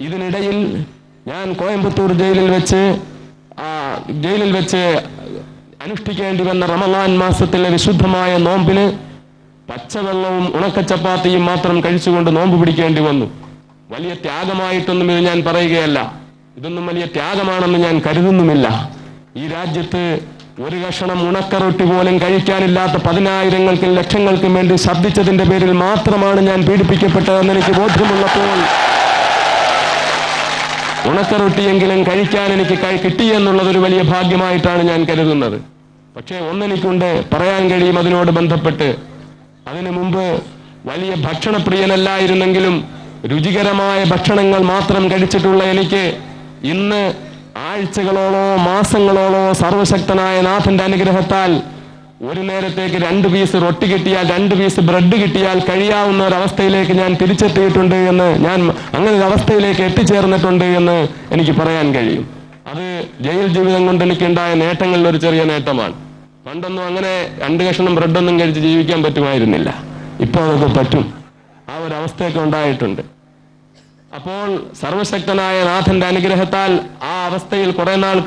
ഇതിനിടയിൽ ഞാൻ കോയമ്പത്തൂർ ജയിലിൽ വെച്ച് അനുഷ്ഠിക്കേണ്ടി വന്ന റമളാൻ മാസത്തിലെ വിശുദ്ധമായ നോമ്പിന് പച്ചവെള്ളവും ഉണക്കച്ചപ്പാത്തിയും മാത്രം കഴിച്ചുകൊണ്ട് നോമ്പ് പിടിക്കേണ്ടി വന്നു. വലിയ ത്യാഗമായിട്ടൊന്നും ഇത് ഞാൻ പറയുകയല്ല. ഇതൊന്നും വലിയ ത്യാഗമാണെന്ന് ഞാൻ കരുതുന്നുമില്ല. ഈ രാജ്യത്ത് ഒരു കഷണം ഉണക്കറൊട്ടി പോലും കഴിക്കാനില്ലാത്ത പതിനായിരങ്ങൾക്കും ലക്ഷങ്ങൾക്കും വേണ്ടി ശബ്ദിച്ചതിന്റെ പേരിൽ മാത്രമാണ് ഞാൻ പീഡിപ്പിക്കപ്പെട്ടതെന്ന് എനിക്ക് ബോധ്യമുള്ളപ്പോൾ ഉണക്കറൊട്ടിയെങ്കിലും കഴിക്കാൻ എനിക്ക് കിട്ടിയെന്നുള്ളതൊരു വലിയ ഭാഗ്യമായിട്ടാണ് ഞാൻ കരുതുന്നത്. പക്ഷേ ഒന്നെനിക്കുണ്ട് പറയാൻ കഴിയും അതിനോട് ബന്ധപ്പെട്ട്. അതിനു മുമ്പ് വലിയ ഭക്ഷണപ്രിയനല്ലായിരുന്നെങ്കിലും രുചികരമായ ഭക്ഷണങ്ങൾ മാത്രം കഴിച്ചിട്ടുള്ള എനിക്ക് ഇന്ന് ആഴ്ചകളോളോ മാസങ്ങളോളോ സർവശക്തനായ നാഥന്റെ അനുഗ്രഹത്താൽ ഒരു നേരത്തേക്ക് 2 പീസ് റൊട്ടി കിട്ടിയാൽ 2 പീസ് ബ്രെഡ് കിട്ടിയാൽ കഴിയാവുന്ന ഒരവസ്ഥയിലേക്ക് ഞാൻ തിരിച്ചെത്തിയിട്ടുണ്ട് എന്ന്, ഞാൻ അങ്ങനെ ഒരു അവസ്ഥയിലേക്ക് എത്തിച്ചേർന്നിട്ടുണ്ട് എന്ന് എനിക്ക് പറയാൻ കഴിയും. അത് ജയിൽ ജീവിതം കൊണ്ട് എനിക്കുണ്ടായ നേട്ടങ്ങളിൽ ഒരു ചെറിയ നേട്ടമാണ്. പണ്ടൊന്നും അങ്ങനെ 2 കഷണം ബ്രെഡൊന്നും കഴിച്ച് ജീവിക്കാൻ പറ്റുമായിരുന്നില്ല. ഇപ്പോൾ അതൊക്കെ പറ്റും. ആ ഒരു അവസ്ഥയൊക്കെ ഉണ്ടായിട്ടുണ്ട്. അപ്പോൾ സർവശക്തനായ നാഥന്റെ അനുഗ്രഹത്താൽ ആ അവസ്ഥയിൽ കുറെ നാൾ